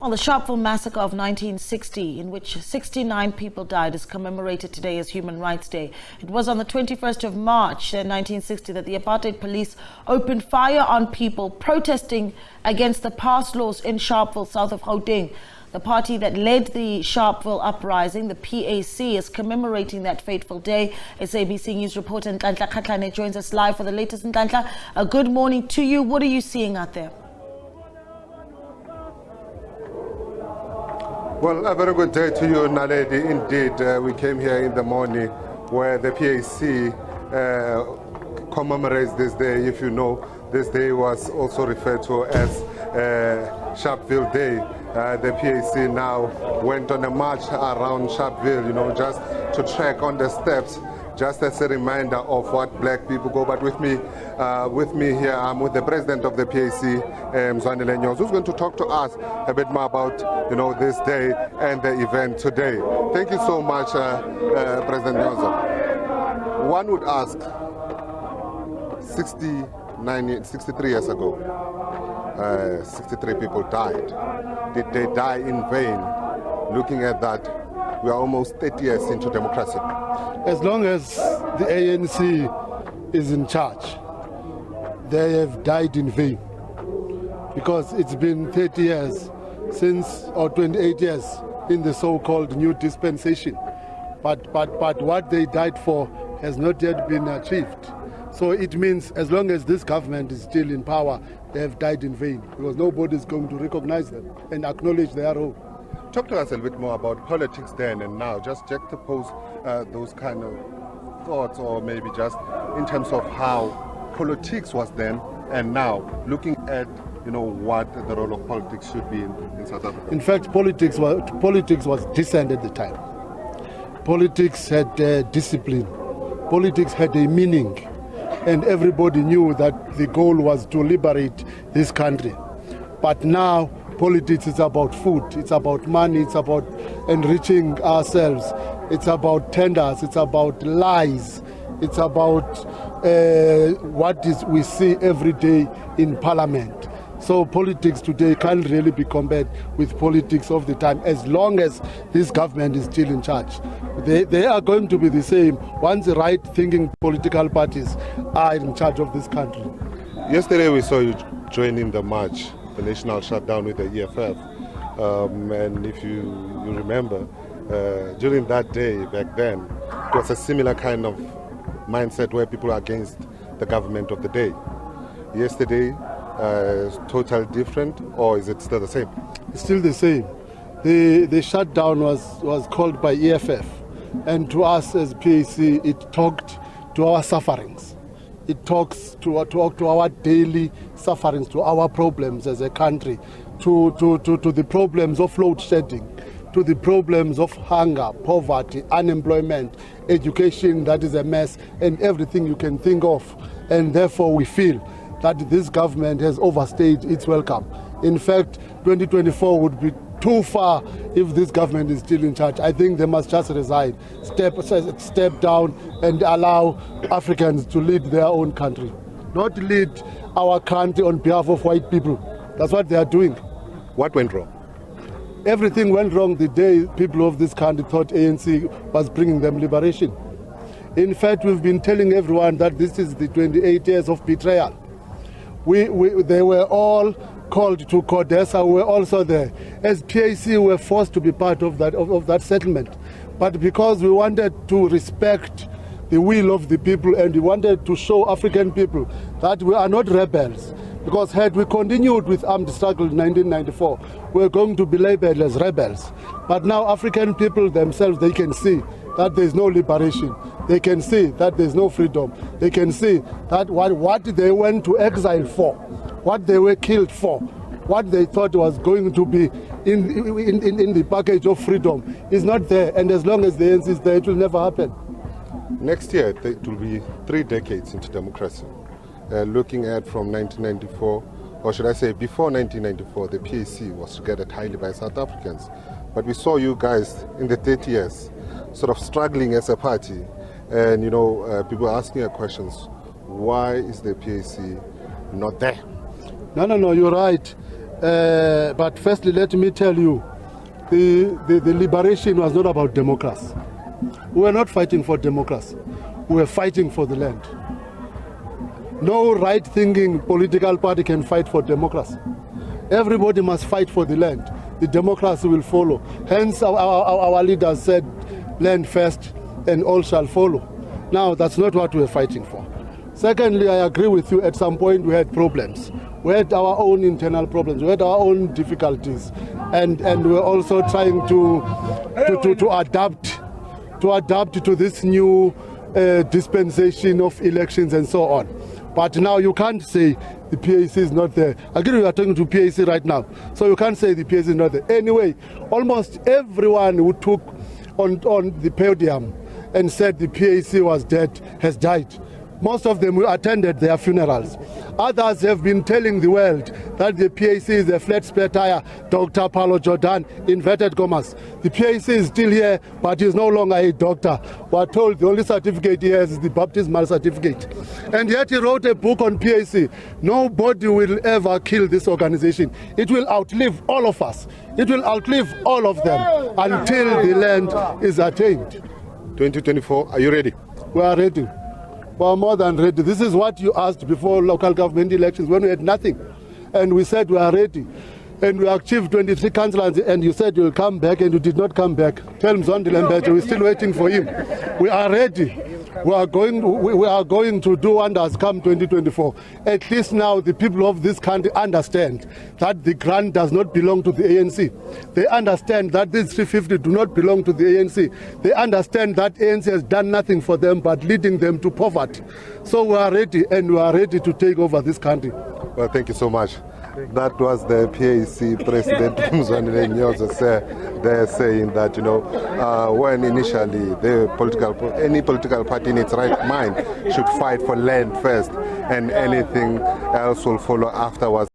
Well, the Sharpeville Massacre of 1960, in which 69 people died, is commemorated today as Human Rights Day. It was on the 21st of March 1960 that the apartheid police opened fire on people protesting against the passed laws in Sharpeville, south of Gauteng. The party that led the Sharpeville uprising, the PAC, is commemorating that fateful day. SABC News reporter Ntlantla Kgatlhane joins us live for the latest. Ntlantla, good morning to you. What are you seeing out there? Well, a very good day to you, Naledi. Indeed, we came here in the morning where the PAC commemorates this day. If you know, this day was also referred to as Sharpeville Day. The PAC now went on a march around Sharpeville, just to track on the steps, just as a reminder of what black people go. But with me here, I'm with the president of the PAC, Ntlantla, who's going to talk to us a bit more about, this day and the event today. Thank you so much, President Nyozo. One would ask, 63 years ago, 63 people died. Did they die in vain? Looking at that, we are almost 30 years into democracy. As long as the ANC is in charge, they have died in vain, because it's been 30 years or 28 years in the so-called new dispensation. But what they died for has not yet been achieved. So it means as long as this government is still in power, they have died in vain, because nobody is going to recognize them and acknowledge their role. Talk to us a little bit more about politics then and now. Just juxtapose those kind of thoughts, or maybe just in terms of how politics was then and now, looking at what the role of politics should be in South Africa. In fact, politics was decent at the time. Politics had discipline. Politics had a meaning, and everybody knew that the goal was to liberate this country. But now, politics is about food, it's about money, it's about enriching ourselves, it's about tenders, it's about lies, it's about what we see every day in Parliament. So politics today can't really be compared with politics of the time, as long as this government is still in charge. They are going to be the same once the right-thinking political parties are in charge of this country. Yesterday we saw you joining the march, the national shutdown with the EFF, and if you remember, during that day back then, it was a similar kind of mindset where people are against the government of the day. Yesterday, totally different, or is it still the same? It's still the same. The shutdown was called by EFF, and to us as PAC, it talked to our sufferings. It talks to our daily sufferings, to our problems as a country, to the problems of load shedding, to the problems of hunger, poverty, unemployment, education that is a mess, and everything you can think of. And therefore we feel that this government has overstayed its welcome. In fact, 2024 would be too far if this government is still in charge. I think they must just resign, step down, and allow Africans to lead their own country, not lead our country on behalf of white people. That's what they are doing. What went wrong? Everything went wrong the day people of this country thought ANC was bringing them liberation. In fact, we've been telling everyone that this is the 28 years of betrayal. They were all called to Codesa, we were also there. As PAC, we were forced to be part of that settlement. But because we wanted to respect the will of the people, and we wanted to show African people that we are not rebels, because had we continued with armed struggle in 1994, we were going to be labeled as rebels. But now African people themselves, they can see that there's no liberation. They can see that there's no freedom. They can see that what they went to exile for, what they were killed for, what they thought was going to be in the package of freedom is not there. And as long as the ANC is there, it will never happen. Next year, it will be 3 decades into democracy. Looking at from 1994, or should I say before 1994, the PAC was regarded highly by South Africans. But we saw you guys in the 30 years sort of struggling as a party. And, people asking you questions, why is the PAC not there? No, you're right. But firstly, let me tell you, the liberation was not about democracy. We were not fighting for democracy. We were fighting for the land. No right-thinking political party can fight for democracy. Everybody must fight for the land. The democracy will follow. Hence, our leaders said, land first and all shall follow. Now, that's not what we're fighting for. Secondly, I agree with you, at some point we had problems. We had our own internal problems. We had our own difficulties. And we're also trying to adapt to this new dispensation of elections and so on. But now you can't say the PAC is not there. Again, we are talking to PAC right now. So you can't say the PAC is not there. Anyway, almost everyone who took on the podium and said the PAC was dead has died. Most of them attended their funerals. Others have been telling the world that the PAC is a flat spare tire, Dr. Paulo Jordan, inverted commas. The PAC is still here, but he's no longer a doctor. We're told the only certificate he has is the baptismal certificate. And yet he wrote a book on PAC. Nobody will ever kill this organization. It will outlive all of us. It will outlive all of them until the land is attained. 2024, are you ready? We are ready. We are more than ready. This is what you asked before local government elections when we had nothing. And we said we are ready. And we achieved 23 councillors, and you said you'll come back, and you did not come back. Tell Ntlantla, we're still waiting for him. We are ready. We are going to do wonders come 2024. At least now the people of this country understand that the grant does not belong to the ANC. They understand that these 350 do not belong to the ANC. They understand that ANC has done nothing for them but leading them to poverty. So we are ready, and we are ready to take over this country. Well, thank you so much. That was the PAC President they're saying that, you know, when initially any political party in its right mind should fight for land first, and anything else will follow afterwards.